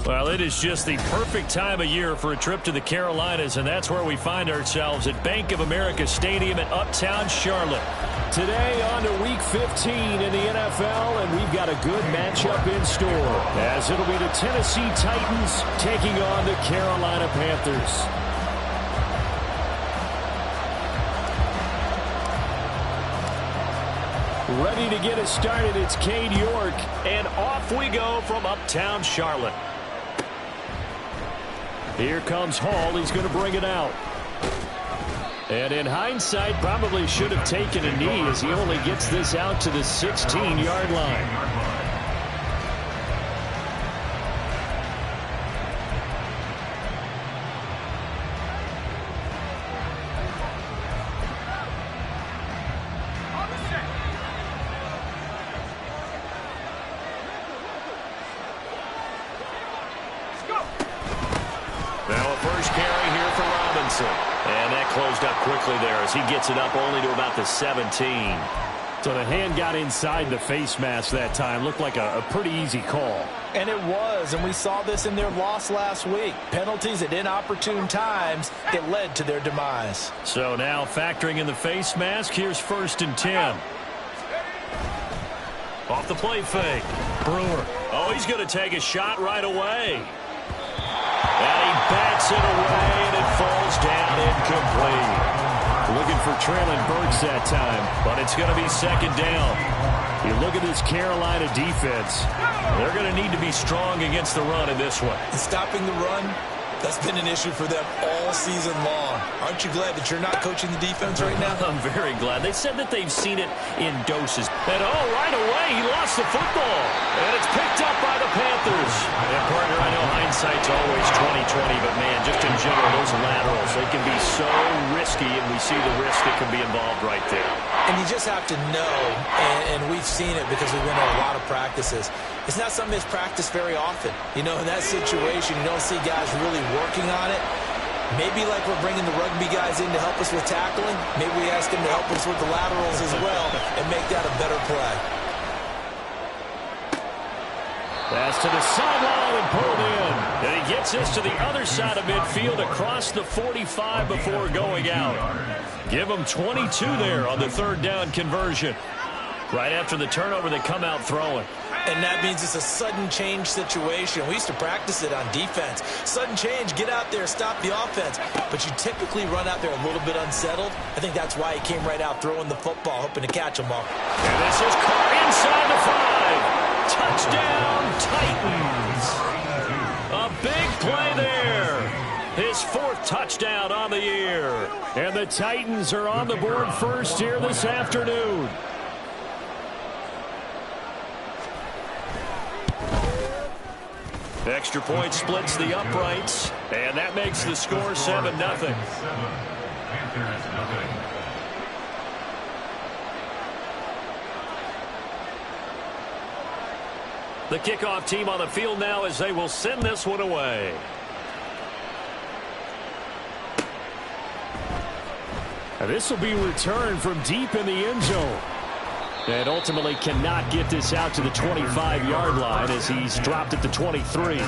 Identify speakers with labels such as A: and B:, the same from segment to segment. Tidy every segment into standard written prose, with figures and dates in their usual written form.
A: Well, it is just the perfect time of year for a trip to the Carolinas, and that's where we find ourselves at Bank of America Stadium in Uptown Charlotte. Today on to Week 15 in the NFL, and we've got a good matchup in store, as it'll be the Tennessee Titans taking on the Carolina Panthers. Ready to get us started, it's Cade York, and off we go from Uptown Charlotte. Here comes Hall. He's going to bring it out. And in hindsight, probably should have taken a knee as he only gets this out to the 16-yard line.
B: And that closed up quickly there as he gets it up only to about the 17.
A: So the hand got inside the face mask that time. Looked like a pretty easy call.
C: And it was, and we saw this in their loss last week. Penalties at inopportune times that led to their demise.
A: So now factoring in the face mask, here's 1st and 10. Off the play fake. Brewer.
B: Oh, he's going to take a shot right away. And he bats it away, and it falls down incomplete.
A: Looking for Traylon Burks that time, but it's going to be 2nd down. You look at this Carolina defense. They're going to need to be strong against the run in this one.
C: Stopping the run, that's been an issue for them all season long. Aren't you glad that you're not coaching the defense right now?
B: I'm very glad. They said that they've seen it in doses. And right away, he lost the football. And it's picked up by the Panthers.
A: And partner, I know hindsight's always 20/20, but man, just in general, those laterals, they can be so risky, and we see the risk that can be involved right there.
C: And you just have to know, and we've seen it because we've been at a lot of practices. It's not something that's practiced very often. You know, in that situation, you don't see guys really working on it. Maybe like we're bringing the rugby guys in to help us with tackling, maybe we ask them to help us with the laterals as well and make that a better play.
A: Pass to the sideline and pulled in. And he gets this to the other side of midfield across the 45 before going out. Give them 22 there on the 3rd down conversion. Right after the turnover, they come out throwing.
C: And that means it's a sudden change situation. We used to practice it on defense. Sudden change, get out there, stop the offense. But you typically run out there a little bit unsettled. I think that's why he came right out throwing the football, hoping to catch him up.
B: And this is caught inside the 5. Touchdown, Titans.
A: A big play there. His 4th touchdown on the year. And the Titans are on the board first here this afternoon.
B: Extra point splits the uprights, and that makes the score 7-0.
A: The kickoff team on the field now as they will send this one away. And this will be returned from deep in the end zone. And ultimately cannot get this out to the 25-yard line as he's dropped at the 23.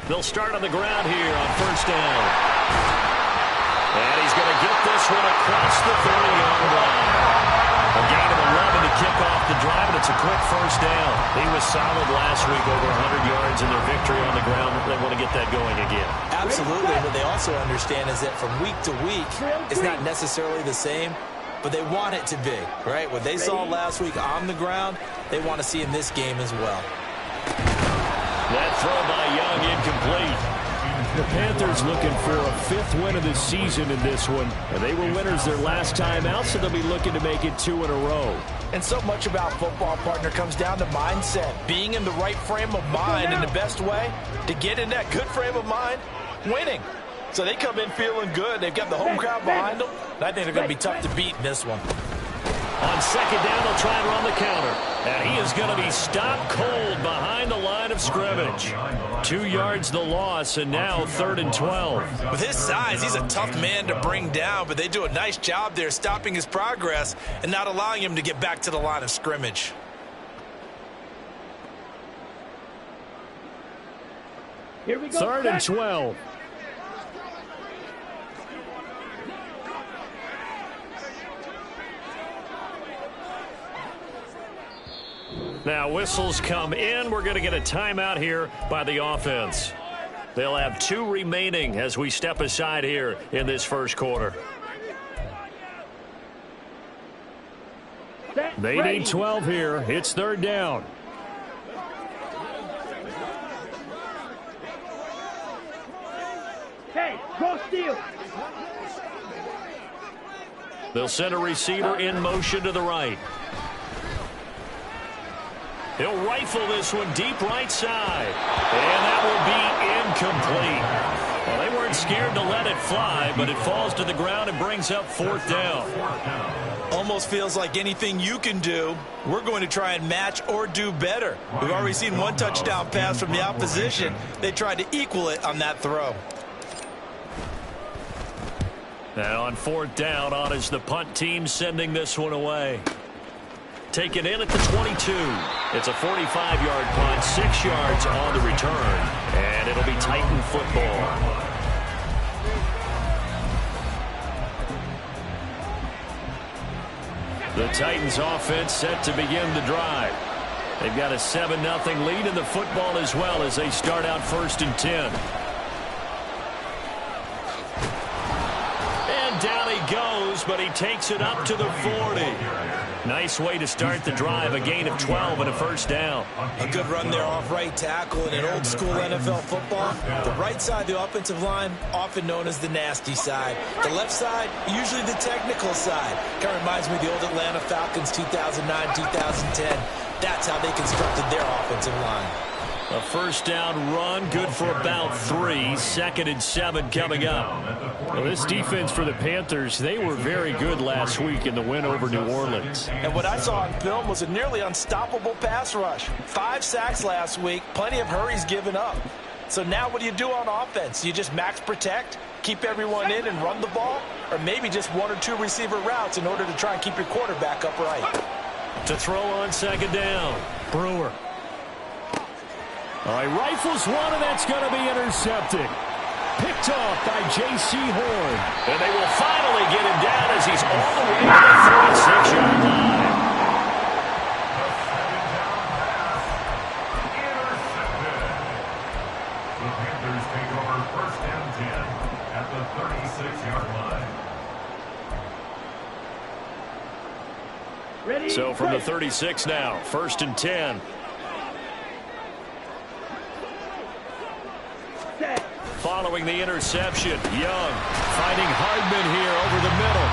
A: They'll start on the ground here on first down. And he's going to get this one across the 30-yard line. A gain of 11 to kick off the drive, and it's a quick first down. He was solid last week, over 100 yards in their victory on the ground. They want to get that going again.
C: Absolutely. What they also understand is that from week to week, it's not necessarily the same, but they want it to be, right? What they saw last week on the ground, they want to see in this game as well.
A: That throw by Young incomplete. The Panthers looking for a 5th win of the season in this one. And they were winners their last time out, so they'll be looking to make it 2 in a row.
C: And so much about football, partner, comes down to mindset. Being in the right frame of mind in the best way to get in that good frame of mind, winning. So they come in feeling good. They've got the home crowd behind them. And I think they're going to be tough to beat in this one.
A: On second down, they'll try and run the counter. And he is going to be stopped cold behind the line of scrimmage. 2 yards the loss, and now 3rd and 12.
C: With his size, he's a tough man to bring down, but they do a nice job there stopping his progress and not allowing him to get back to the line of scrimmage.
D: Here we go.
A: 3rd and 12. Now whistles come in. We're going to get a timeout here by the offense. They'll have 2 remaining as we step aside here in this first quarter. They need 12 here. It's 3rd down.
D: Hey, go steal.
A: They'll send a receiver in motion to the right. He'll rifle this one deep right side. And that will be incomplete. Well, they weren't scared to let it fly, but it falls to the ground and brings up 4th down.
C: Almost feels like anything you can do, we're going to try and match or do better. We've already seen 1 touchdown pass from the opposition. They tried to equal it on that throw.
A: Now on 4th down, on is the punt team sending this one away. Taken in at the 22. It's a 45-yard punt, 6 yards on the return, and it'll be Titan football. The Titans offense set to begin the drive. They've got a 7-0 lead in the football as well as they start out 1st and 10. And down he goes, but he takes it up to the 40. Nice way to start the drive, a gain of 12 and a 1st down.
C: A good run there off right tackle in an old school NFL football. The right side of the offensive line, often known as the nasty side. The left side, usually the technical side. Kind of reminds me of the old Atlanta Falcons 2009, 2010. That's how they constructed their offensive line.
A: A 1st down run, good for about 3. 2nd and 7 coming up. Well, this defense for the Panthers, they were very good last week in the win over New Orleans.
C: And what I saw on film was a nearly unstoppable pass rush. 5 sacks last week, plenty of hurries given up. So now what do you do on offense? You just max protect, keep everyone in and run the ball? Or maybe just 1 or 2 receiver routes in order to try and keep your quarterback upright?
A: To throw on 2nd down, Brewer. All right, rifles one, and that's going to be intercepted. Picked off by J.C. Horn. And they will finally get him down as he's all the way to the 36-yard line.
E: The Panthers take over 1st and 10 at the 36-yard line.
D: Ready?
A: So from the 36 now, 1st and 10. Following the interception, Young finding Hardman here over the middle.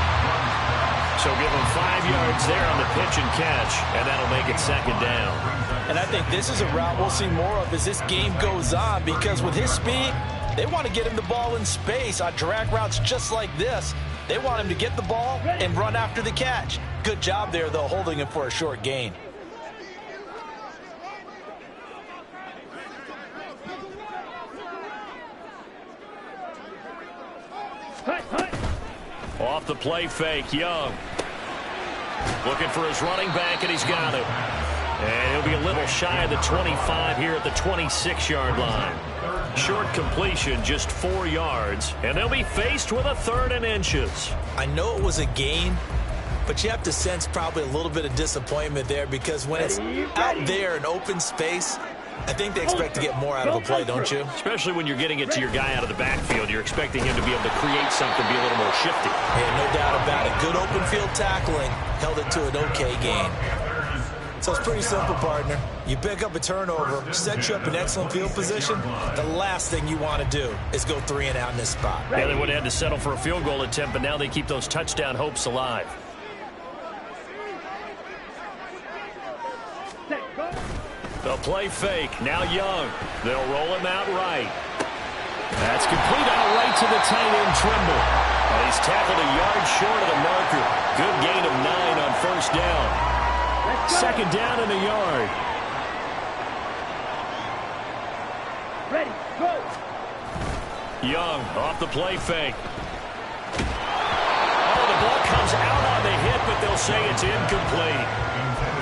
A: So give him 5 yards there on the pitch and catch, and that'll make it 2nd down.
C: And I think this is a route we'll see more of as this game goes on, because with his speed, they want to get him the ball in space on drag routes just like this. They want him to get the ball and run after the catch. Good job there, though, holding him for a short gain.
A: Off the play fake, Young. Looking for his running back, and he's got it. And he'll be a little shy of the 25 here at the 26-yard line. Short completion, just 4 yards. And they'll be faced with a 3rd and inches.
C: I know it was a gain, but you have to sense probably a little bit of disappointment there because when it's out there in open space, I think they expect to get more out of the play, don't you?
A: Especially when you're getting it to your guy out of the backfield. You're expecting him to be able to create something, be a little more shifty.
C: Yeah, no doubt about it. Good open field tackling held it to an okay gain. So it's pretty simple, partner. You pick up a turnover, set you up in excellent field position. The last thing you want to do is go 3 and out in this spot.
A: Yeah, they would have had to settle for a field goal attempt, but now they keep those touchdown hopes alive. They'll play fake. Now Young. They'll roll him out right. That's complete out right to the tight end, Trimble. And he's tackled a yard short of the marker. Good gain of 9 on first down. 2nd down and a yard.
D: Ready, go.
A: Young off the play fake. Oh, the ball comes out on the hit, but they'll say it's incomplete.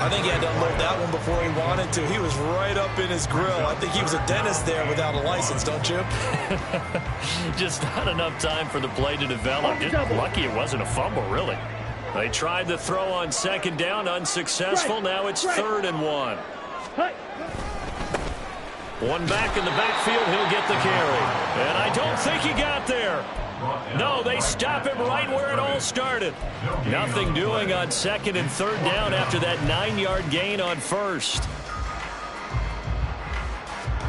C: I think he had to unload that one before he wanted to. He was right up in his grill. I think he was a dentist there without a license, don't you?
A: Just not enough time for the play to develop. Just lucky it wasn't a fumble, really. They tried to throw on 2nd down, unsuccessful. Now it's 3rd and 1. One back in the backfield, he'll get the carry. And I don't think he got there. No, they stop him right where it all started. Nothing doing on 2nd and 3rd down after that 9-yard gain on 1st.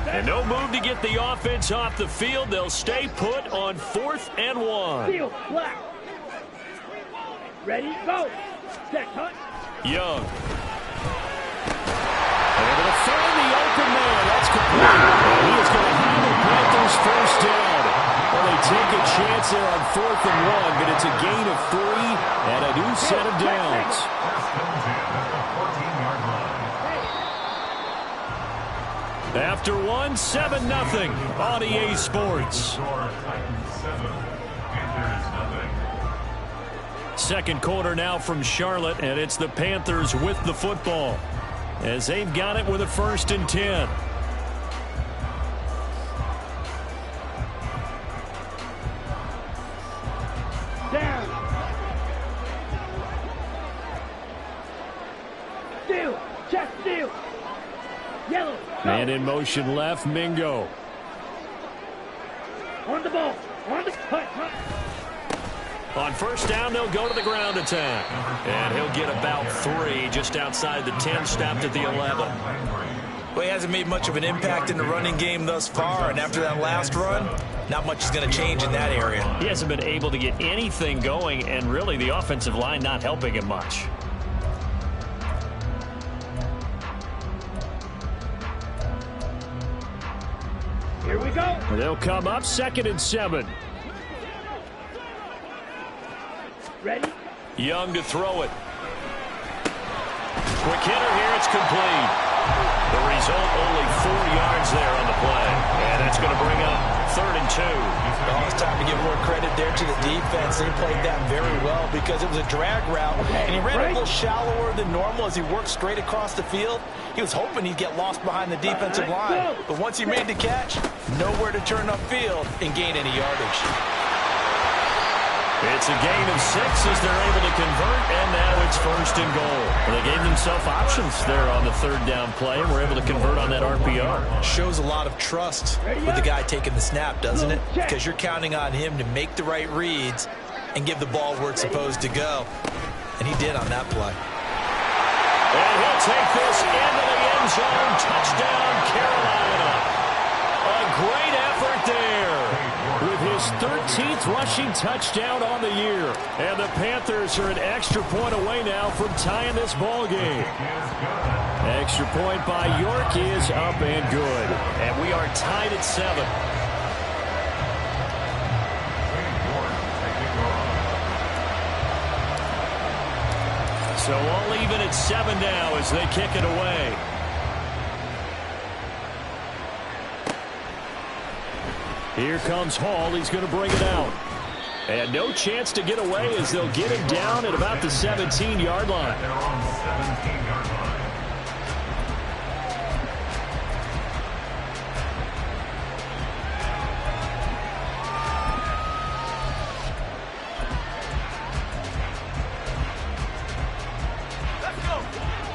A: And no move to get the offense off the field. They'll stay put on 4th and 1.
D: Field, black. Ready, go. Set, cut.
A: Young. They're going to find the open man. That's complete. He is going to have the Panthers first down. Well, they take a chance there on 4th and 1, but it's a gain of 3 and a new set of downs. After 1, 7-0 on EA Sports. Second quarter now from Charlotte, and it's the Panthers with the football as they've got it with a 1st and 10.
D: Down. Steal. Check steal. Yellow. Go.
A: Man in motion left, Mingo.
D: On the ball. On the cut.
A: On first down, they'll go to the ground attack. And he'll get about 3 just outside the 10, stopped at the 11.
C: Well, he hasn't made much of an impact in the running game thus far, and after that last run, not much is going to change in that area.
A: He hasn't been able to get anything going, and really the offensive line not helping him much.
D: Here we go.
A: They'll come up 2nd and 7.
D: Ready?
A: Young to throw it. Quick hitter here, it's complete. The result, only 4 yards there on the play. And that's going to bring up 3rd and 2.
C: Well, it's time to give more credit there to the defense. They played that very well because it was a drag route, and he ran a little shallower than normal as he worked straight across the field. He was hoping he'd get lost behind the defensive line, but once he made the catch, nowhere to turn upfield and gain any yardage.
A: It's a gain of 6 as they're able to convert, and now it's 1st and goal. They gave themselves options there on the 3rd down play, and were able to convert on that RPO.
C: Shows a lot of trust with the guy taking the snap, doesn't it? Because you're counting on him to make the right reads and give the ball where it's supposed to go. And he did on that play.
A: And he'll take this into the end zone. Touchdown, Carolina. A great effort there with his 13th rushing touchdown on the year. And the Panthers are an extra point away now from tying this ball game. Extra point by York is up and good. And we are tied at 7. So all even at 7 now as they kick it away. Here comes Hall. He's going to bring it out. And no chance to get away as they'll get him down at about the 17-yard line.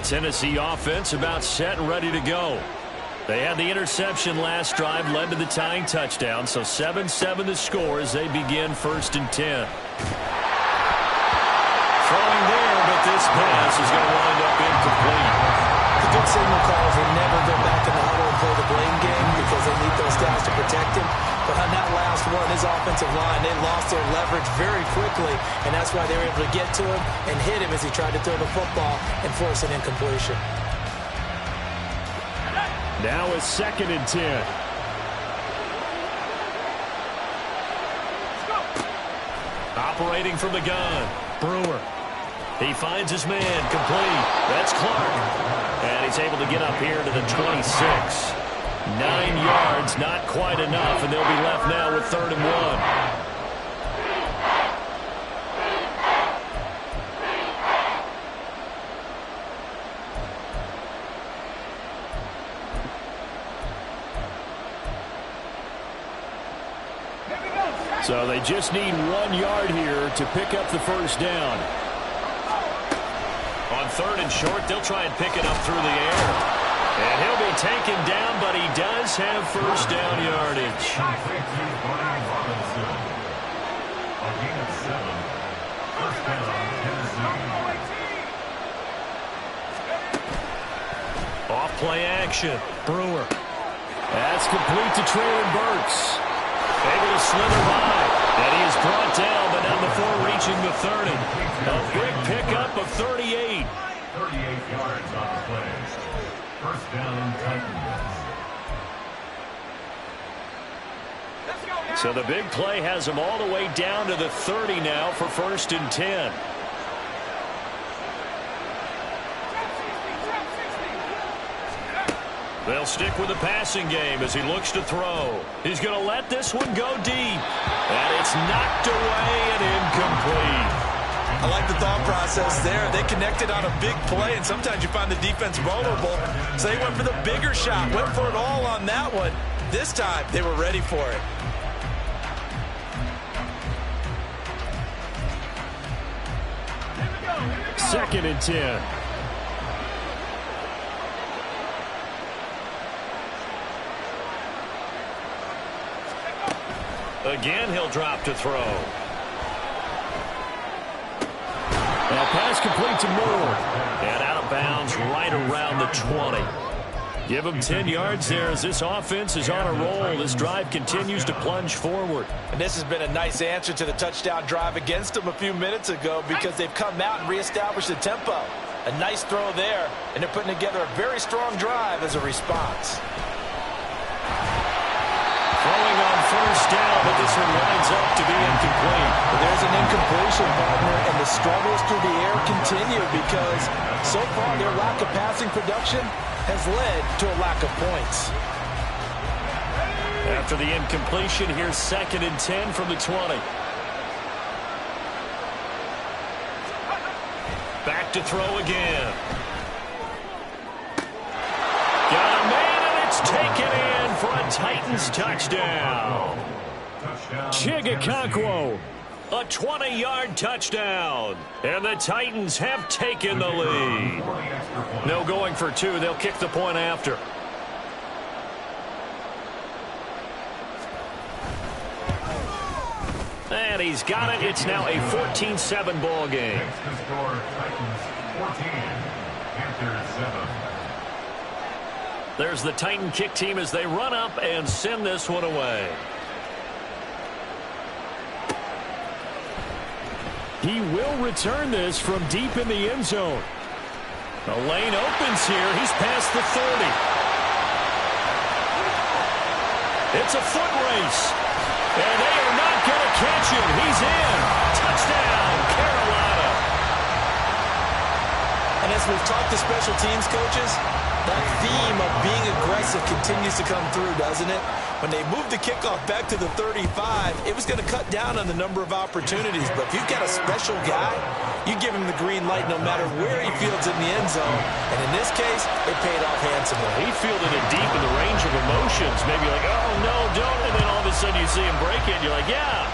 A: Tennessee offense about set and ready to go. They had the interception last drive, led to the tying touchdown, so 7-7 the score as they begin 1st and 10. Throwing there, but this pass is going to wind up incomplete.
C: The good signal calls will never go back in the huddle and play the blame game because they need those guys to protect him. But on that last one, his offensive line, they lost their leverage very quickly, and that's why they were able to get to him and hit him as he tried to throw the football and force an incompletion.
A: Now it's 2nd and 10. Operating from the gun, Brewer. He finds his man, complete. That's Clark. And he's able to get up here to the 26. 9 yards, not quite enough, and they'll be left now with 3rd and 1. So they just need 1 yard here to pick up the first down. On 3rd and short, they'll try and pick it up through the air. And he'll be taken down, but he does have first down yardage. Off play action, Brewer. That's complete to Traylon Burks. Able to slither by. And he is brought down, but down before reaching the 30. A big pickup of 38.
E: 38 yards on the play. First down, Titans.
A: So the big play has him all the way down to the 30 now for 1st and 10. They'll stick with the passing game as he looks to throw. He's going to let this one go deep. And it's knocked away and incomplete.
C: I like the thought process there. They connected on a big play, and sometimes you find the defense vulnerable. So they went for the bigger shot, went for it all on that one. This time, they were ready for it.
A: Second and 10. Again, he'll drop to throw. Now pass complete to Moore. And out of bounds right around the 20. Give him 10 yards there as this offense is on a roll. This drive continues to plunge forward.
C: And this has been a nice answer to the touchdown drive against them a few minutes ago because they've come out and reestablished the tempo. A nice throw there, and they're putting together a very strong drive as a response.
A: Throwing on first down, but this one winds up to be incomplete.
C: But there's an incompletion, partner, and the struggles through the air continue because so far their lack of passing production has led to a lack of points.
A: After the incompletion, here's 2nd and 10 from the 20. Back to throw again. Got a man, and it's taken in for a Titans touchdown. Chigakonkwo, a 20-yard touchdown. And the Titans have taken the lead. No going for 2. They'll kick the point after. And he's got it. It's now a 14-7 ball game.
E: Next to score, Titans 14, Panthers 7.
A: There's the Titan kick team as they run up and send this one away. He will return this from deep in the end zone. The lane opens here. He's past the 30. It's a foot race. And they are not going to catch him. He's in. Touchdown, Carolina.
C: And as we've talked to special teams coaches, that theme of being aggressive continues to come through, doesn't it? When they moved the kickoff back to the 35, it was going to cut down on the number of opportunities. But if you've got a special guy You give him the green light no matter where he fields in the end zone. And in this case, it paid off handsomely.
A: He fielded it deep in the range of emotions. Maybe like, oh, no, don't. And then all of a sudden you see him break it. And you're like, yeah,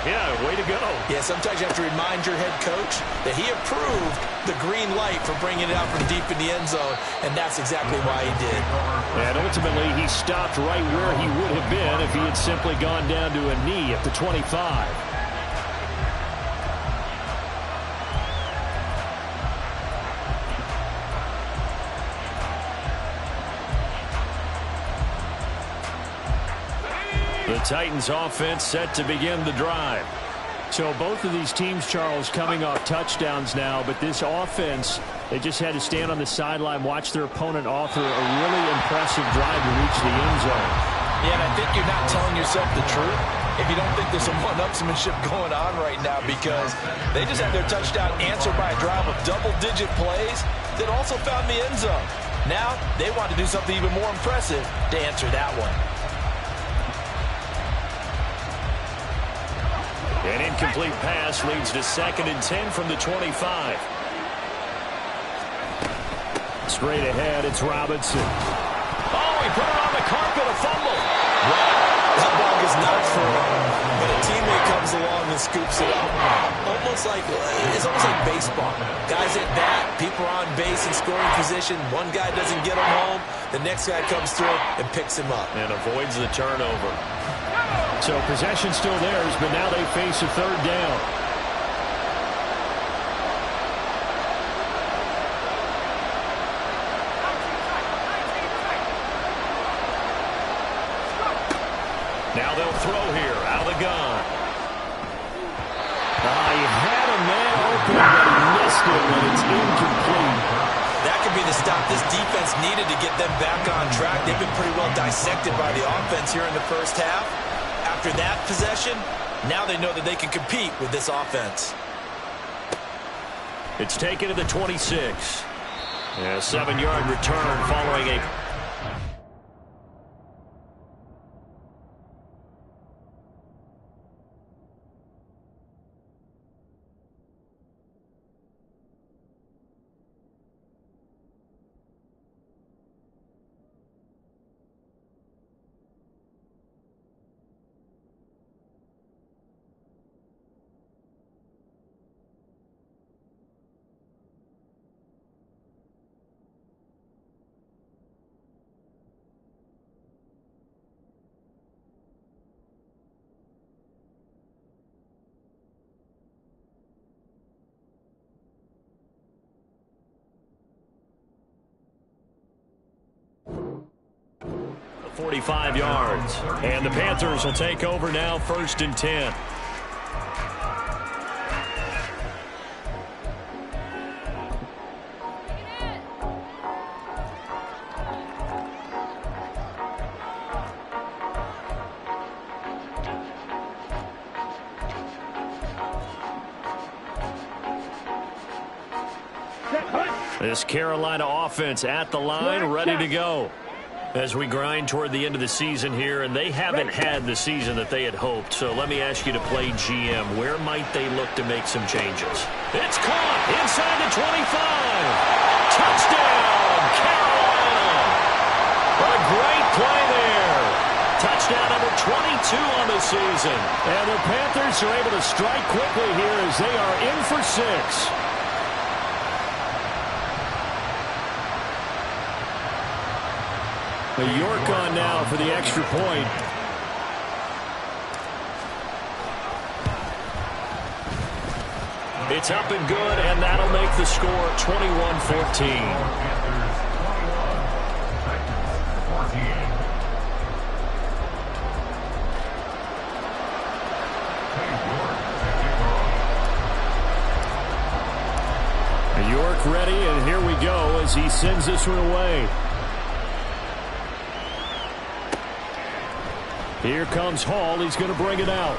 A: way to go.
C: Yeah, sometimes you have to remind your head coach that he approved the green light for bringing it out from deep in the end zone. And that's exactly why he did.
A: And ultimately, he stopped right where he would have been if he had simply gone down to a knee at the 25. The Titans offense set to begin the drive. So both of these teams, Charles, coming off touchdowns now, but this offense, they just had to stand on the sideline, watch their opponent author a really impressive drive to reach the end zone.
C: Yeah, and I think you're not telling yourself the truth if you don't think there's some one-upsmanship going on right now, because they just had their touchdown answered by a drive of double-digit plays that also found the end zone. Now they want to do something even more impressive to answer that one.
A: An incomplete pass leads to 2nd and 10 from the 25. Straight ahead, it's Robinson. Oh, he put it on the carpet, a fumble.
C: Wow, that ball is not for him, but a teammate comes along and scoops it up. It's almost like baseball. Guys at bat, people are on base in scoring position. One guy doesn't get him home. The next guy comes through and picks him up.
A: And avoids the turnover. So possession still theirs, but now they face a 3rd down. Now they'll throw here, out of the gun. He had a man open, but he missed it when it's incomplete.
C: That could be the stop this defense needed to get them back on track. They've been pretty well dissected by the offense here in the first half. After that possession, now they know that they can compete with this offense.
A: It's taken to the 26. A 7-yard return following a... ...45 yards. And the Panthers will take over now, 1st and 10. This Carolina offense at the line, ready to go. As we grind toward the end of the season here, and they haven't had the season that they had hoped. So let me ask you to play GM. Where might they look to make some changes? It's caught inside the 25. Touchdown, Carolina. A great play there. Touchdown number 22 on the season. And the Panthers are able to strike quickly here as they are in for 6. York on now for the extra point. It's up and good, and that'll make the score 21-14. York ready, and here we go as he sends this one away. Here comes Hall. He's going to bring it out.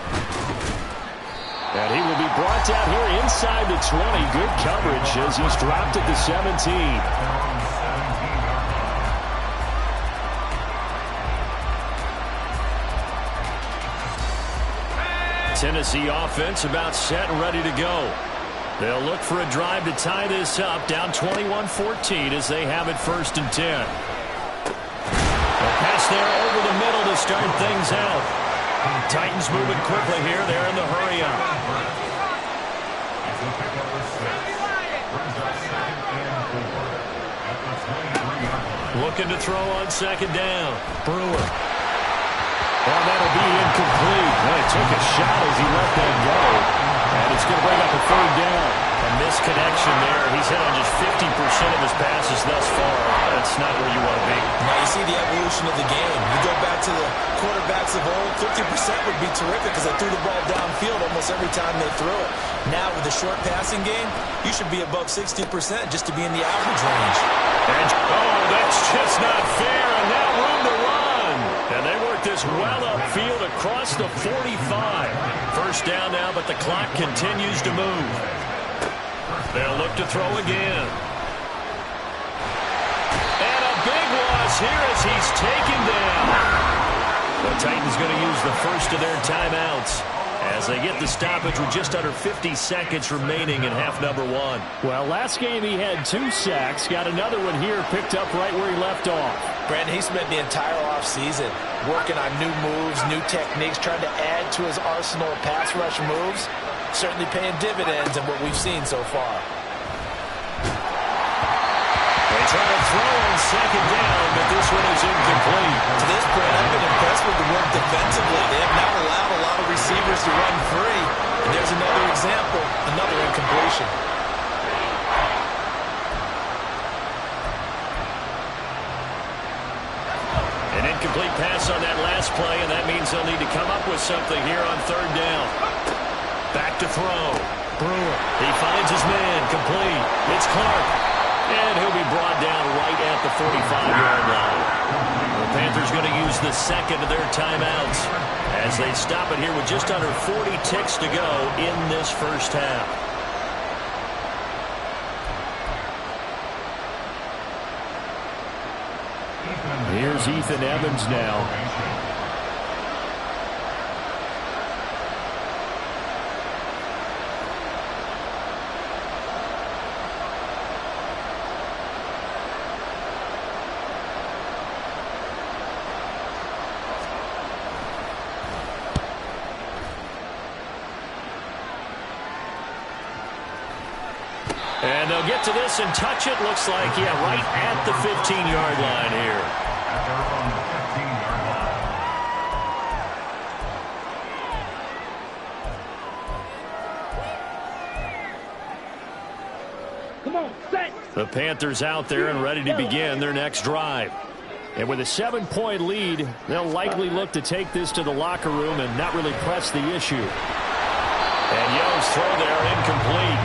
A: And he will be brought down here inside the 20. Good coverage as he's dropped at the 17. Tennessee offense about set and ready to go. They'll look for a drive to tie this up, down 21-14 as they have it 1st and 10. Pass there over the middle to start things out. Titans moving quickly here. They're in the hurry up. Looking to throw on 2nd down. Brewer. Well, that'll be incomplete. Well, he took a shot as he let that go. And it's going to bring up a 3rd down. A misconnection there. He's hit on just 50% of his passes thus far. That's not where you want to be.
C: Now you see the evolution of the game. You go back to the quarterbacks of old, 50% would be terrific because they threw the ball downfield almost every time they threw it. Now with the short passing game, you should be above 60% just to be in the average range.
A: And, oh, that's just not fair. And now room to run. And they work this well upfield across the 45. 1st down now, but the clock continues to move. They'll look to throw again. And a big loss here as he's taken down. The Titans going to use the first of their timeouts as they get the stoppage with just under 50 seconds remaining in half number 1.
B: Well, last game he had 2 sacks. Got another one here picked up right where he left off.
C: Brandon, he spent the entire offseason working on new moves, new techniques, trying to add to his arsenal of pass rush moves. Certainly paying dividends in what we've seen so far.
A: They try to throw on 2nd down, but this one is incomplete.
C: To this point, I've been impressed with the work defensively. They have not allowed a lot of receivers to run free. And there's another example, another incompletion.
A: An incomplete pass on that last play, and that means they'll need to come up with something here on 3rd down. Back to throw. Brewer. He finds his man. Complete. It's Clark. And he'll be brought down right at the 45-yard line. The Panthers going to use the 2nd of their timeouts as they stop it here with just under 40 ticks to go in this 1st half.
B: Here's Ethan Evans now.
A: And they'll get to this and touch it. Looks like, yeah, right at the 15-yard line here.
D: Come on, set.
A: The Panthers out there and ready to begin their next drive.
B: And with a 7-point lead, they'll likely look to take this to the locker room and not really press the issue.
A: And Young's throw there incomplete.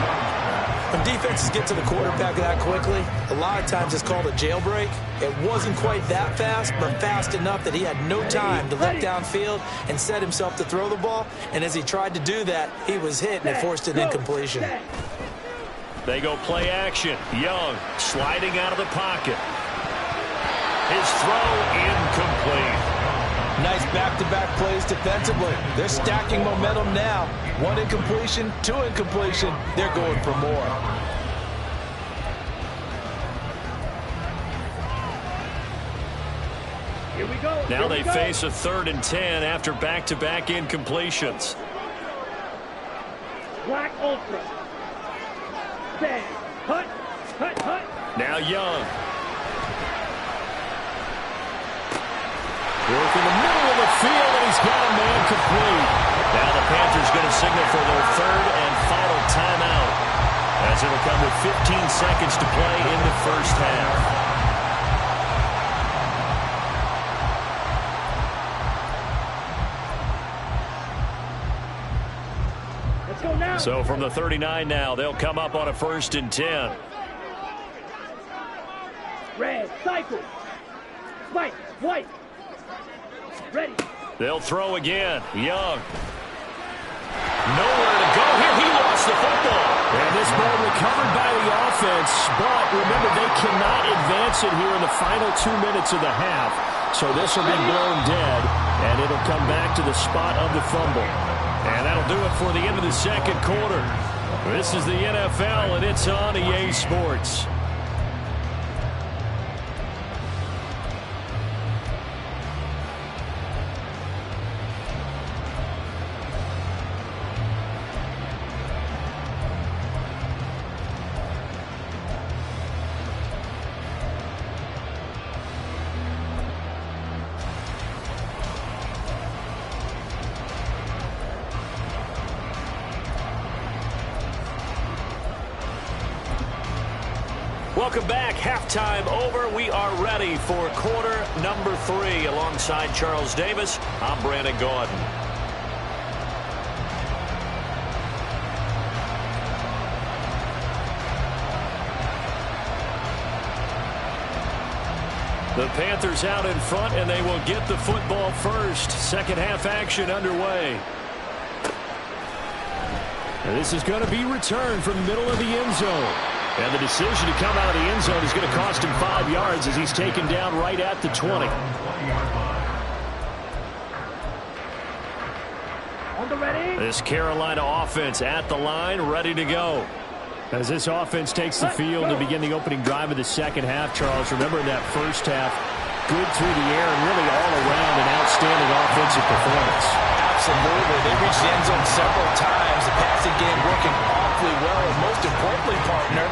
C: When defenses get to the quarterback that quickly, a lot of times it's called a jailbreak. It wasn't quite that fast, but fast enough that he had no time to look downfield and set himself to throw the ball. And as he tried to do that, he was hit and it forced an incompletion.
A: They go play action. Young sliding out of the pocket. His throw incomplete.
C: Nice back-to-back plays defensively. They're stacking momentum now. 1 incompletion, 2 incompletion. They're going for more.
D: Here we go.
A: Now they face a 3rd and 10 after back-to-back incompletions.
D: Black Ultra. Stand. Hut. Hut. Hut.
A: Now Young. Work in the middle of the field, and he's got a man complete. Now the Panthers going to signal for their 3rd and final timeout, as it'll come with 15 seconds to play in the 1st half.
D: Let's go now.
A: So from the 39 now, they'll come up on a 1st and 10.
D: Red, cycle. Spike, white. Ready.
A: They'll throw again. Young. Nowhere to go here. He lost the football.
B: And this ball recovered by the offense, but remember, they cannot advance it here in the final 2 minutes of the half. So this will be blown dead, and it'll come back to the spot of the fumble.
A: And that'll do it for the end of the 2nd quarter. This is the NFL, and it's on EA Sports. Welcome back. Halftime over. We are ready for quarter number 3. Alongside Charles Davis, I'm Brandon Gaudin. The Panthers out in front, and they will get the football first. Second half action underway. And this is going to be returned from the middle of the end zone. And the decision to come out of the end zone is going to cost him 5 yards as he's taken down right at the 20.
D: On the ready.
A: This Carolina offense at the line, ready to go. As this offense takes the field to begin the opening drive of the second half, Charles, remember in that first half, good through the air and really all around an outstanding offensive performance.
C: Absolutely. They reached the end zone several times. The passing game working awfully well. And most importantly, partner,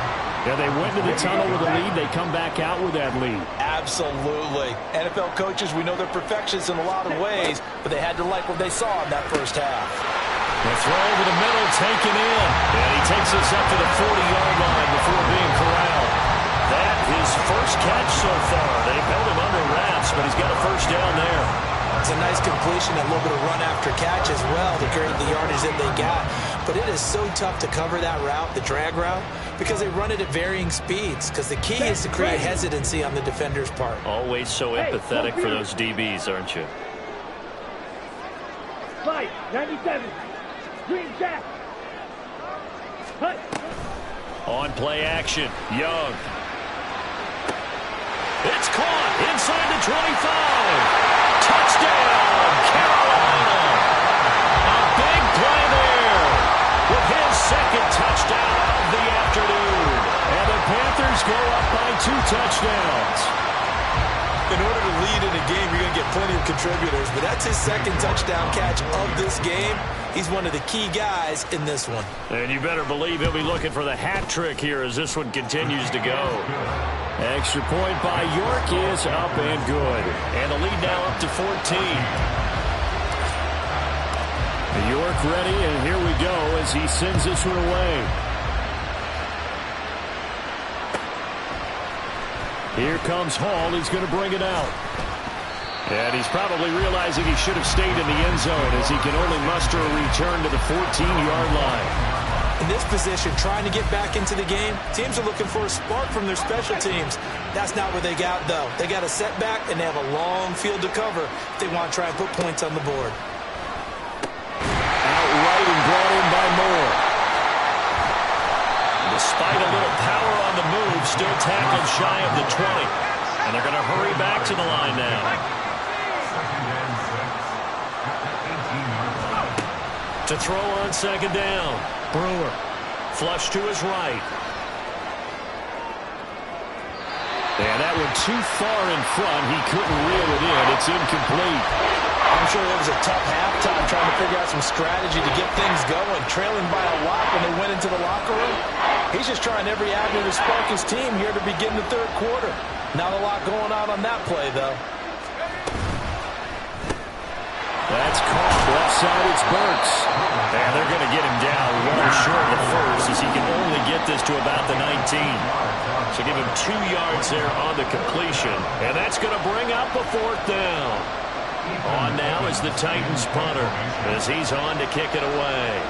A: yeah, they went into the tunnel with a lead. They come back out with that lead.
C: Absolutely. NFL coaches, we know they're perfectionists in a lot of ways, but they had to like what they saw in that first half.
A: The throw over the middle, taken in. And he takes us up to the 40-yard line before being corralled. That his first catch so far. They've held him under wraps, but he's got a first down there.
C: It's a nice completion, a little bit of run after catch as well to create the yardage that they got. But it is so tough to cover that route, the drag route, because they run it at varying speeds. Because the key is to create hesitancy on the defender's part.
A: Always so empathetic for those DBs, aren't you?
D: Fight, 97. Green jack. Hut.
A: On play action, Young. It's caught inside the 25. Touchdown, Carolina. A big play there with his second touchdown of the afternoon. And the Panthers go up by 2 touchdowns.
C: In order to lead in a game, you're going to get plenty of contributors, but that's his second touchdown catch of this game. He's one of the key guys in this one.
A: And you better believe he'll be looking for the hat trick here as this one continues to go. Extra point by York is up and good. And the lead now up to 14. York ready, and here we go as he sends this one away. Here comes Hall. He's going to bring it out. And he's probably realizing he should have stayed in the end zone as he can only muster a return to the 14-yard line.
C: In this position, trying to get back into the game, teams are looking for a spark from their special teams. That's not what they got, though. They got a setback, and they have a long field to cover if they want to try and put points on the board.
A: Outright and brought in by Moore. Despite a little power on the move, still tackled shy of the 20. And they're going to hurry back to the line now. To throw on second down. Brewer. Flush to his right. And that one too far in front. He couldn't reel it in. It's incomplete.
C: I'm sure it was a tough halftime trying to figure out some strategy to get things going. Trailing by a lot when they went into the locker room. He's just trying every avenue to spark his team here to begin the third quarter. Not a lot going on that play, though.
A: That's caught. Left side, it's Burks. And they're going to get him down well short of the first as he can only get this to about the 19. So give him 2 yards there on the completion. And that's going to bring up a fourth down. On now is the Titans punter as he's on to kick it away.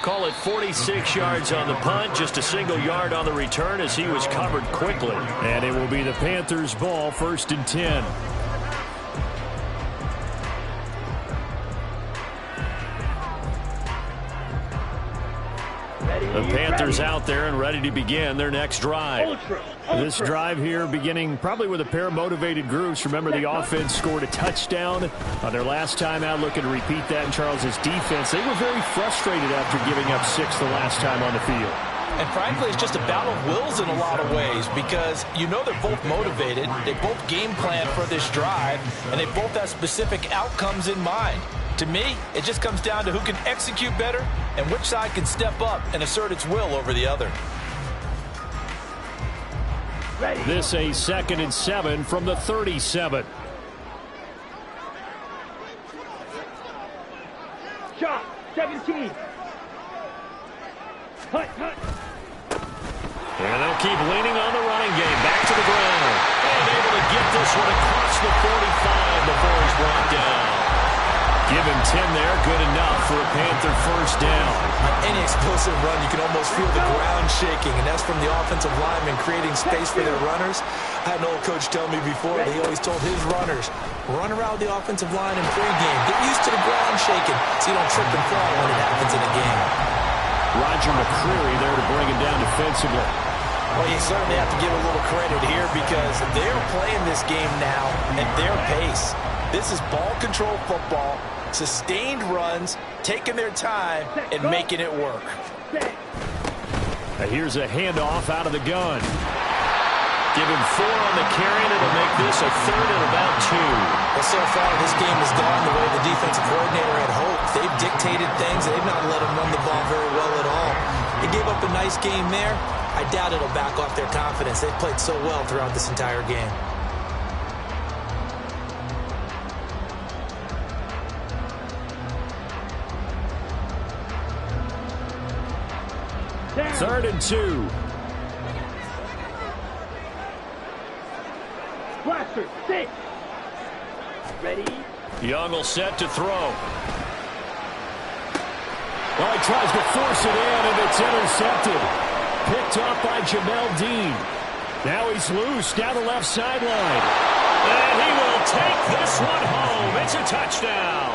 A: Call it 46 yards on the punt, just a single yard on the return as he was covered quickly. And it will be the Panthers' ball, 1st and 10.
D: Ready.
A: The Panthers out there and ready to begin their next drive. This drive here beginning probably with a pair of motivated groups. Remember, the offense scored a touchdown on their last time out, looking to repeat that in Charles's defense. They were very frustrated after giving up 6 the last time on the field.
C: And frankly, it's just a battle of wills in a lot of ways because you know they're both motivated. They both game plan for this drive, and they both have specific outcomes in mind. To me, it just comes down to who can execute better and which side can step up and assert its will over the other.
A: This a 2nd and 7 from the 37.
D: Shot, 17. Hut.
A: And they'll keep leaning on the running game. Back to the ground. And able to get this one across the 45 before he's brought down. Give him 10 there. Good enough for a Panther first down.
C: On any explosive run, you can almost feel the ground shaking, and that's from the offensive linemen creating space for their runners. I had an old coach tell me before that he always told his runners, run around the offensive line in pregame. Get used to the ground shaking so you don't trip and fall when it happens in a game.
A: Roger McCreary there to bring him down defensively.
C: Well, you certainly have to give a little credit here because they're playing this game now at their pace. This is ball control football, sustained runs, taking their time, and making it work.
A: Now here's a handoff out of the gun. Give him 4 on the carry, and it'll make this a 3rd and about 2.
C: Well, so far, this game has gone the way the defensive coordinator had hoped. They've dictated things. They've not let him run the ball very well at all. They gave up a nice game there. I doubt it'll back off their confidence. They've played so well throughout this entire game.
A: Third and 2.
D: Blaster, 6. Ready?
A: Young will set to throw. Well, he tries to force it in, and it's intercepted. Picked off by Jamel Dean. Now he's loose down the left sideline. And he will take this one home. It's a touchdown.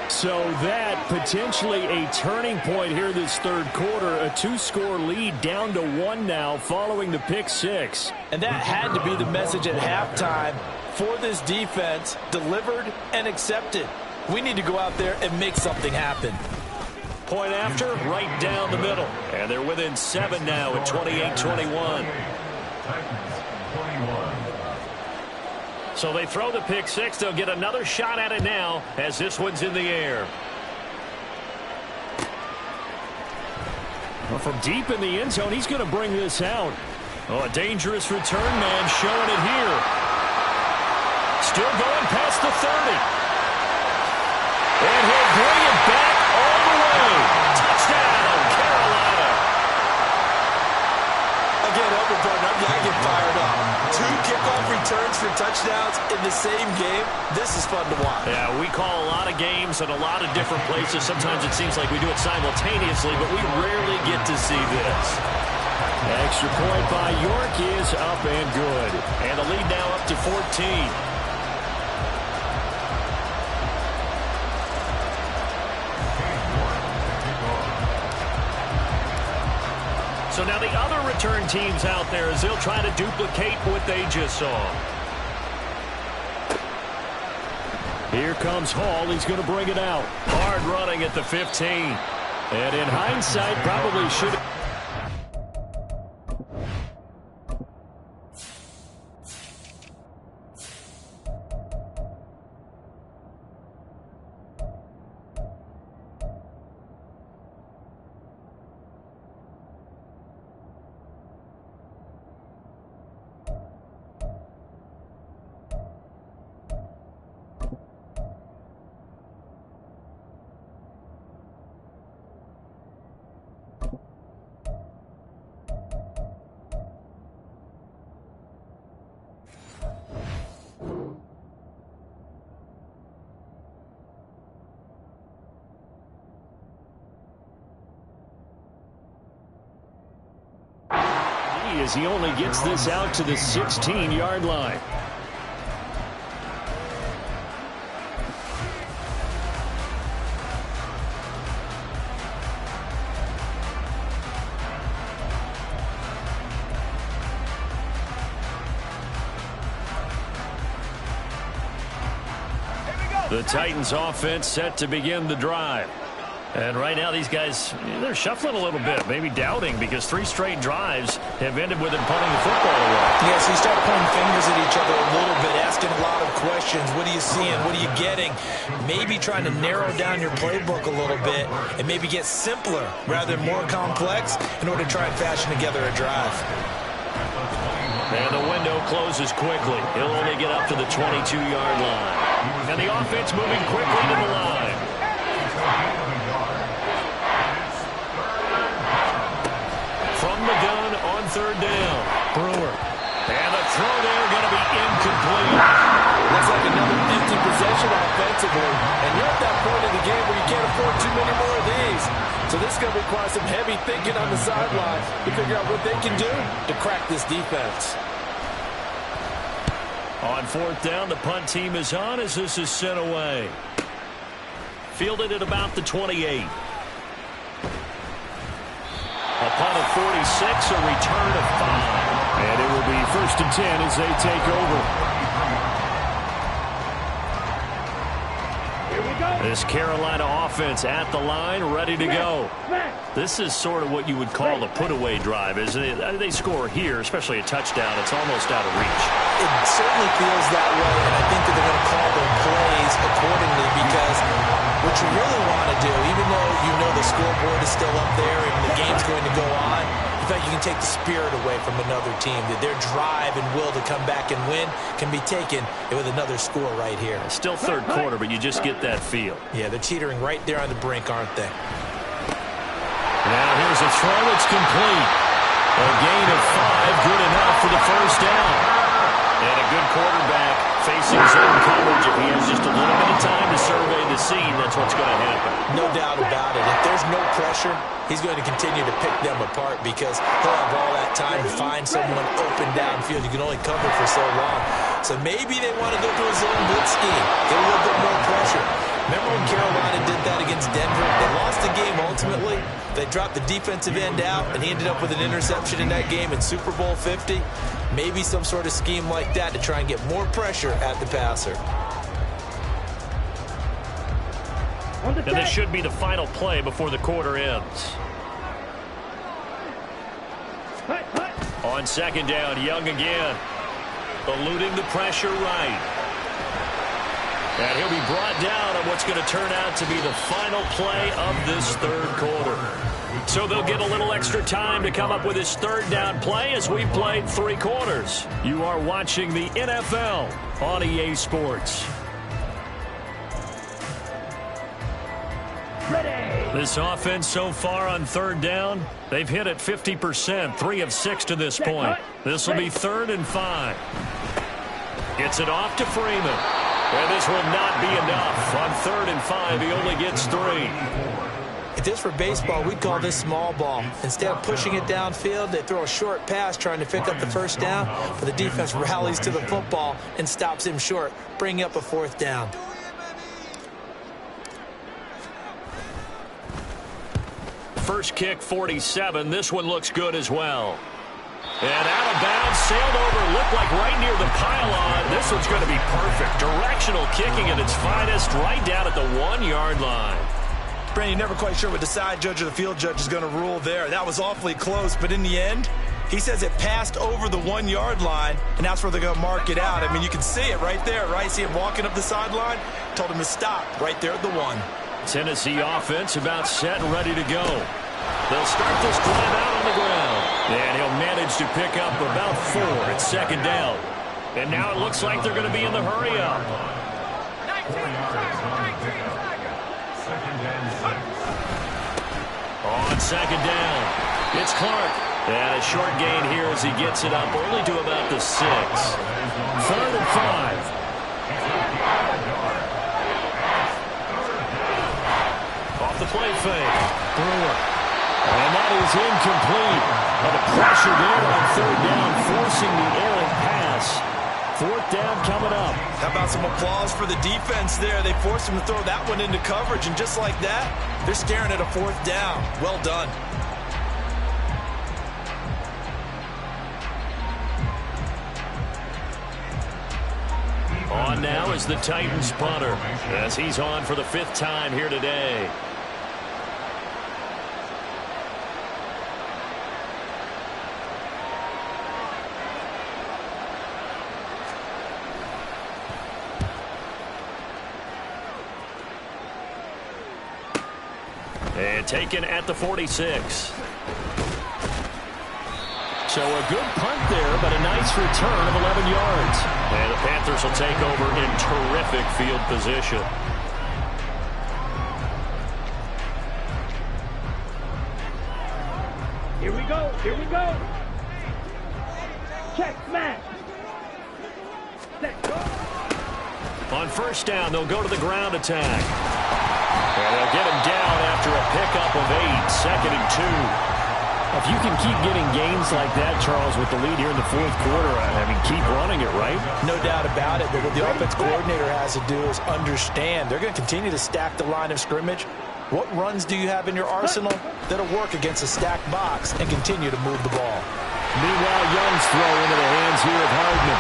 A: So that potentially a turning point here this third quarter. A 2-score lead down to 1 now following the pick 6.
C: And that had to be the message at halftime for this defense, delivered and accepted. We need to go out there and make something happen.
A: Point after, right down the middle. And they're within 7 now at 28-21. So they throw the pick 6. They'll get another shot at it now as this one's in the air. Well, from deep in the end zone, he's going to bring this out. Oh, a dangerous return man showing it here. Still going past the 30. And he'll bring it back all the way. Touchdown, Carolina.
C: Again, Overbrook, I get fired up. 2 kickoff returns for touchdowns in the same game. This is fun to watch.
A: Yeah, we call a lot of games in a lot of different places. Sometimes it seems like we do it simultaneously, but we rarely get to see this. Extra point by York is up and good. And the lead now up to 14. So now the other return teams out there as they'll try to duplicate what they just saw. Here comes Hall. He's going to bring it out. Hard running at the 15. And in hindsight, probably should have. As he only gets this out to the 16-yard line. The Titans offense set to begin the drive. And right now these guys, they're shuffling a little bit, maybe doubting, because 3 straight drives have ended with them punting the football away.
C: Yeah, so you start pointing fingers at each other a little bit, asking a lot of questions. What are you seeing? What are you getting? Maybe trying to narrow down your playbook a little bit and maybe get simpler rather than more complex in order to try and fashion together a drive.
A: And the window closes quickly. He'll only get up to the 22-yard line. And the offense moving quickly to the line. From the gun on 3rd down. Brewer. And the throw there going to be incomplete.
F: Looks like another 50 possession offensively. And you're at that point in the game where you can't afford too many more of these. So this is going to require some heavy thinking on the sideline to figure out what they can do to crack this defense.
A: On 4th down, the punt team is on as this is sent away. Fielded at about the 28. A punt of 46, a return of 5.
B: And it will be 1st and 10 as they take over.
D: Here we go.
A: This Carolina offense at the line, ready to go. This is sort of what you would call a put-away drive, isn't it? They score here, especially a touchdown. It's almost out of reach.
C: It certainly feels that way, and I think that they're going to call their plays accordingly, because what you really want to do, even though you know the scoreboard is still up there and the game's going to go on, in fact, you can take the spirit away from another team. That their drive and will to come back and win can be taken with another score right here.
A: Still 3rd quarter, but you just get that feel.
C: Yeah, they're teetering right there on the brink, aren't they?
A: Now here's a throw. It's complete. A gain of 5, good enough for the 1st down. And a good quarterback facing zone coverage. If he has just a little bit of time to survey the scene, that's what's going to happen.
C: No doubt about it. If there's no pressure, he's going to continue to pick them apart, because he'll have all that time to find someone open downfield. You can only cover for so long. So maybe they want to go to a zone blitz scheme, get a little bit more pressure. Remember when Carolina did that against Denver? They lost the game ultimately. They dropped the defensive end out, and he ended up with an interception in that game in Super Bowl 50. Maybe some sort of scheme like that to try and get more pressure at the passer.
A: And this should be the final play before the quarter ends. On 2nd down, Young again. Eluding the pressure right. And he'll be brought down on what's going to turn out to be the final play of this 3rd quarter. So they'll get a little extra time to come up with his 3rd down play as we've played 3 quarters. You are watching the NFL on EA Sports.
D: Ready.
A: This offense so far on 3rd down, they've hit it 50%, 3 of 6 to this point. This will be 3rd and 5. Gets it off to Freeman. And this will not be enough. On 3rd and 5, he only gets 3.
C: If this were baseball, we'd call this small ball. Instead of pushing it downfield, they throw a short pass trying to pick up the 1st down, but the defense rallies to the football and stops him short, bringing up a 4th down.
A: First kick, 47. This one looks good as well. And out of bounds, sailed over, looked like right near the pylon. This one's going to be perfect. Directional kicking at its finest, right down at the 1-yard line.
G: Brandon, you're never quite sure what the side judge or the field judge is going to rule there. That was awfully close, but in the end, he says it passed over the 1-yard line, and that's where they're going to mark it out. I mean, you can see it right there, right? See him walking up the sideline? Told him to stop right there at the 1.
A: Tennessee offense about set and ready to go. They'll start this drive out on the ground. And he'll manage to pick up about 4 at 2nd down. And now it looks like they're going to be in the hurry-up. On 2nd down, it's Clark. And a short gain here as he gets it up only to about the 6. 3rd and 5. Off the play fake. Brewer. And that is incomplete. And the pressure there on 3rd down, forcing the errant pass. 4th down coming up.
G: How about some applause for the defense there? They forced him to throw that one into coverage, and just like that, they're staring at a 4th down. Well done.
A: On now is the Titans punter, as he's on for the 5th time here today. And taken at the 46. So a good punt there, but a nice return of 11 yards. And the Panthers will take over in terrific field position.
D: Here we go. Here we go. Check, smash. Set, go.
A: On 1st down, they'll go to the ground attack. And they'll get him down after a pickup of 8, 2nd and 2.
B: If you can keep getting gains like that, Charles, with the lead here in the 4th quarter, I mean, keep running it, right?
C: No doubt about it, but what the offense coordinator has to do is understand they're going to continue to stack the line of scrimmage. What runs do you have in your arsenal that'll work against a stacked box and continue to move the ball?
A: Meanwhile, Young's throw into the hands here of Hardman.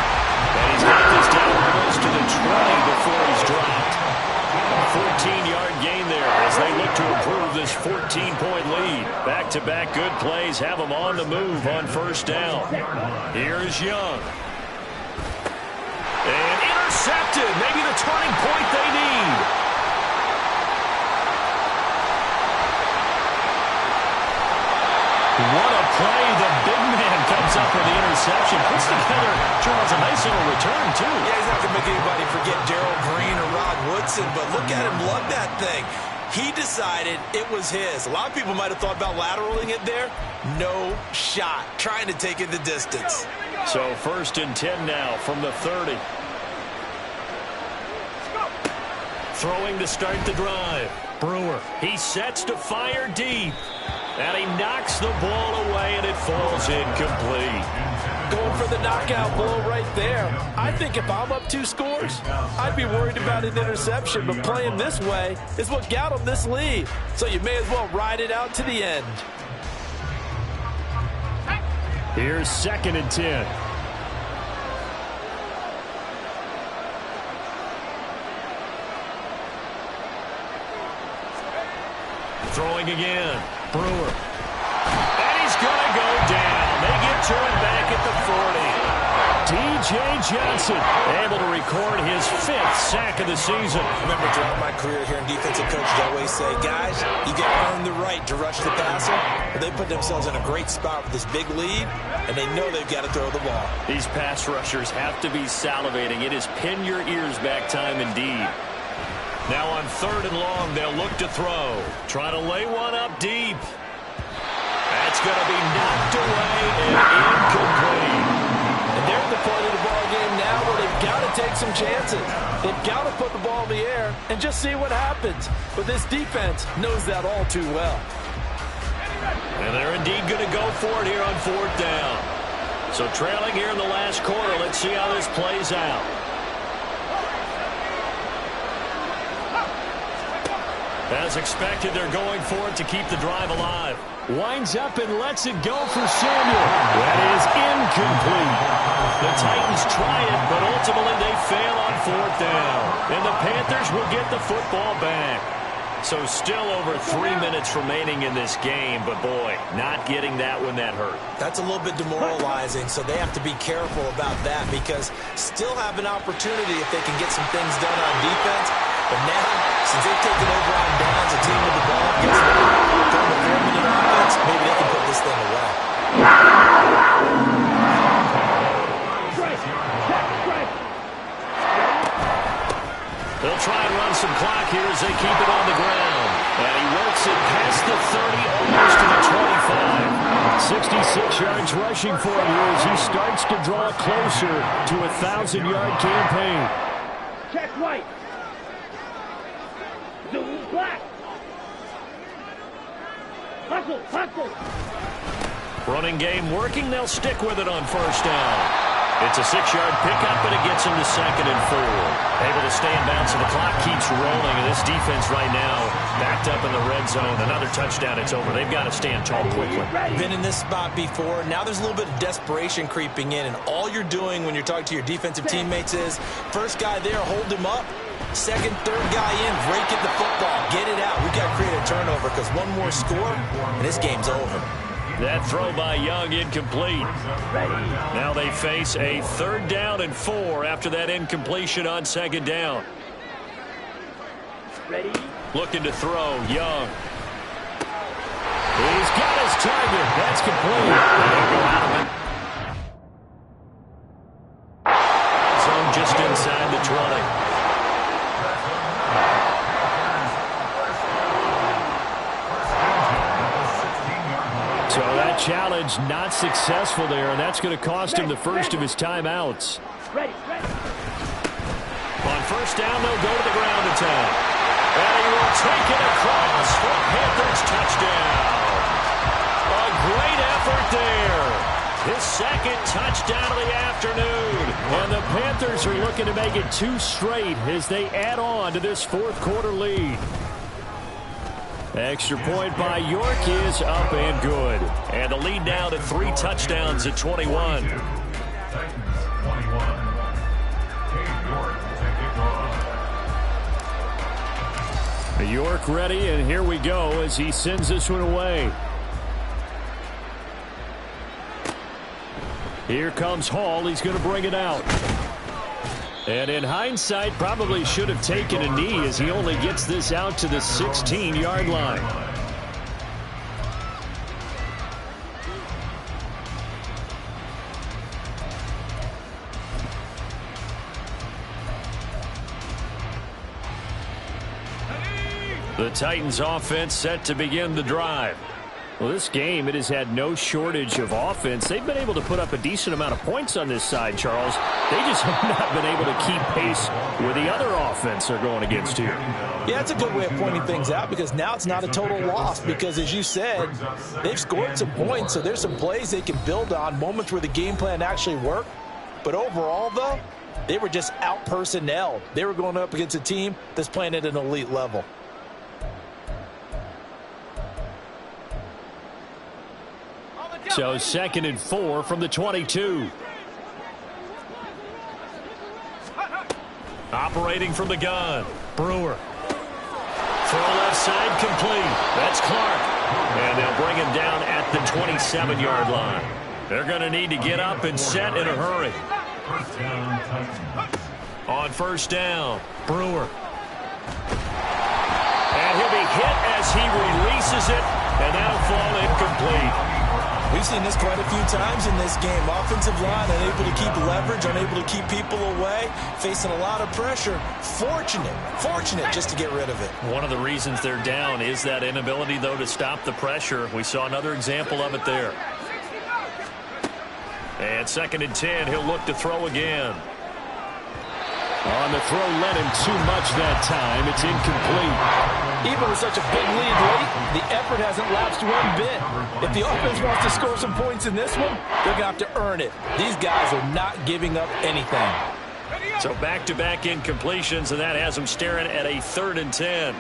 A: And he's got this down almost to the 20 before he's dropped. A 14-yard gain there as they look to improve this 14-point lead. Back-to-back good plays have them on the move on 1st down. Here is Young. And intercepted. Maybe the turning point they need. What a play. The big man comes up with the interception. Puts together, Charles, a nice little return, too.
C: Yeah, he's not going to make anybody forget Darrell Green or Rod Woodson, but look at him lug that thing. He decided it was his. A lot of people might have thought about lateraling it there. No shot. Trying to take it the distance.
A: So 1st and 10 now from the 30. Throwing to start the drive. Brewer. He sets to fire deep. And he knocks the ball away, and it falls incomplete.
F: Going for the knockout blow right there. I think if I'm up 2 scores, I'd be worried about an interception, but playing this way is what got them this lead. So you may as well ride it out to the end.
A: Here's 2nd and 10. Throwing again. Brewer. And he's going to go down. They get to him back at the 40. D.J. Johnson able to record his 5th sack of the season.
C: Remember, throughout my career here in defensive coaches, I always say, guys, you got to earn the right to rush the passer. But they put themselves in a great spot with this big lead, and they know they've got to throw the ball.
A: These pass rushers have to be salivating. It is pin your ears back time indeed. Now on 3rd and long, they'll look to throw. Try to lay one up deep. That's going to be knocked away and incomplete.
F: And they're at the point of the ball game now where they've got to take some chances. They've got to put the ball in the air and just see what happens. But this defense knows that all too well.
A: And they're indeed going to go for it here on 4th down. So trailing here in the last quarter, let's see how this plays out. As expected, they're going for it to keep the drive alive. Winds up and lets it go for Samuel. That is incomplete. The Titans try it, but ultimately they fail on 4th down. And the Panthers will get the football back. So still over 3 minutes remaining in this game, but boy, not getting that one that hurt.
C: That's a little bit demoralizing, so they have to be careful about that because still have an opportunity if they can get some things done on defense. But now, since they've taken over on downs, a team with the ball, guess what? During the 4-minute offense, maybe they can put this thing away.
A: They'll try and run some clock here as they keep it on the ground. And he works it past the 30, almost to the 25. 66 yards rushing for him here as he starts to draw closer to a 1,000-yard campaign.
D: Check white. Zoom black. Hustle, hustle.
A: Running game working. They'll stick with it on 1st down. It's a 6-yard pickup, and it gets him to 2nd and 4. Able to stay in bounds, and the clock keeps rolling. And this defense right now backed up in the red zone. Another touchdown, it's over. They've got to stand tall quickly.
C: Been in this spot before. Now there's a little bit of desperation creeping in, and all you're doing when you're talking to your defensive teammates is first guy there, hold him up. Second, third guy in, rake at the football. Get it out. We've got to create a turnover because one more score, and this game's over.
A: That throw by Young incomplete. Now they face a 3rd down and 4 after that incompletion on 2nd down. Looking to throw, Young. He's got his target. That's complete. They'll go out of it. Zone just inside the 20. So that challenge not successful there, and that's going to cost him the first of his timeouts. On 1st down, they'll go to the ground attack. And he will take it across for Panthers touchdown. A great effort there. His 2nd touchdown of the afternoon. And the Panthers are looking to make it 2 straight as they add on to this 4th quarter lead. Extra point by York is up and good. And the lead now to 3 touchdowns at 21. York ready, and here we go as he sends this one away. Here comes Hall. He's going to bring it out. And in hindsight, probably should have taken a knee as he only gets this out to the 16-yard line. The Titans offense set to begin the drive. Well, this game, it has had no shortage of offense. They've been able to put up a decent amount of points on this side, Charles. They just have not been able to keep pace with the other offense they're going against here.
C: Yeah, it's a good way of pointing things out because now it's not a total loss because, as you said, they've scored some points, so there's some plays they can build on, moments where the game plan actually worked. But overall, though, they were just out-personnelled. They were going up against a team that's playing at an elite level.
A: So 2nd and 4 from the 22. Operating from the gun. Brewer. Throw left side complete. That's Clark. And they'll bring him down at the 27-yard line. They're going to need to get up and set in a hurry. On 1st down, Brewer. And he'll be hit as he releases it, and that'll fall incomplete.
C: We've seen this quite a few times in this game. Offensive line unable to keep leverage, unable to keep people away, facing a lot of pressure. Fortunate just to get rid of it.
A: One of the reasons they're down is that inability, though, to stop the pressure. We saw another example of it there. And 2nd and 10, he'll look to throw again. On the throw, led him too much that time. It's incomplete.
F: Even with such a big lead late, the effort hasn't lapsed one bit. If the offense wants to score some points in this one, they're going to have to earn it. These guys are not giving up anything.
A: So back-to-back incompletions, and that has them staring at a 3rd and 10.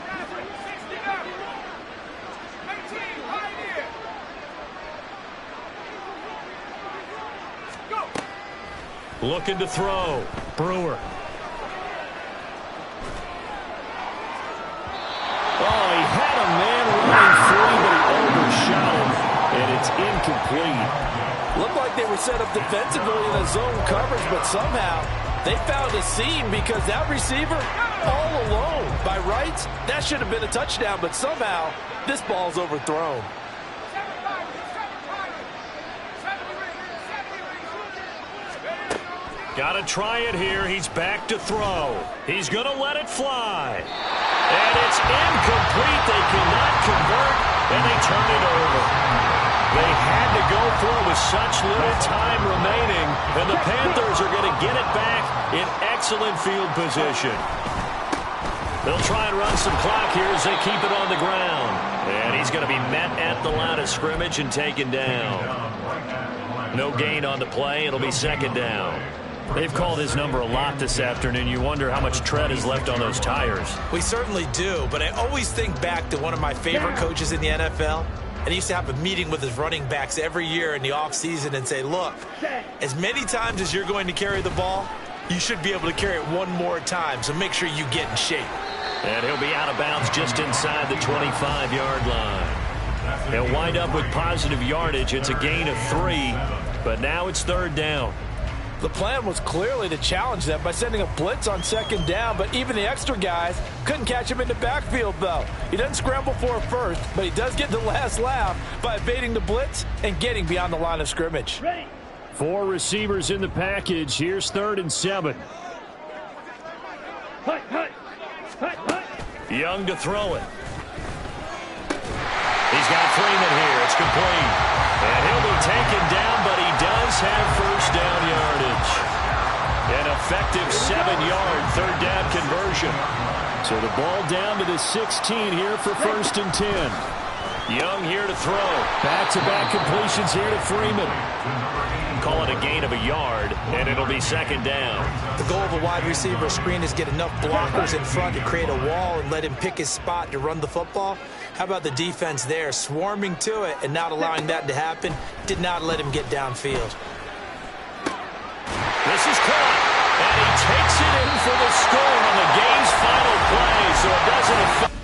A: Looking to throw. Brewer. Oh, he had a man running free, but he overshot him, and it's incomplete.
F: Looked like they were set up defensively in a zone coverage, but somehow they found a seam because that receiver all alone. By rights, that should have been a touchdown, but somehow this ball's overthrown.
A: Got to try it here. He's back to throw. He's going to let it fly. And it's incomplete. They cannot convert, and they turn it over. They had to go for it with such little time remaining, and the Panthers are going to get it back in excellent field position. They'll try and run some clock here as they keep it on the ground. And he's going to be met at the line of scrimmage and taken down. No gain on the play. It'll be second down. They've called his number a lot this afternoon. You wonder how much tread is left on those tires.
C: We certainly do, but I always think back to one of my favorite coaches in the NFL. And he used to have a meeting with his running backs every year in the offseason and say, look, as many times as you're going to carry the ball, you should be able to carry it one more time, so make sure you get in shape.
A: And he'll be out of bounds just inside the 25-yard line. He'll wind up with positive yardage. It's a gain of 3, but now it's third down.
F: The plan was clearly to challenge them by sending a blitz on second down, but even the extra guys couldn't catch him in the backfield, though. He doesn't scramble for it first, but he does get the last laugh by evading the blitz and getting beyond the line of scrimmage.
D: Ready.
B: 4 receivers in the package. Here's 3rd and 7.
D: Hut, hut. Hut, hut.
A: Young to throw it. He's got Freeman here. It's complete. And he'll be taken down, but he does have first down yardage. An effective 7-yard third down conversion.
B: So the ball down to the 16 here for 1st and 10.
A: Young here to throw.
B: Back-to-back completions here to Freeman.
A: Call it a gain of a yard, and it'll be second down.
C: The goal of a wide receiver screen is get enough blockers in front to create a wall and let him pick his spot to run the football. How about the defense there, swarming to it and not allowing that to happen? Did not let him get downfield.
A: This is caught, and he takes it in for the score on the game's final play, so it doesn't affect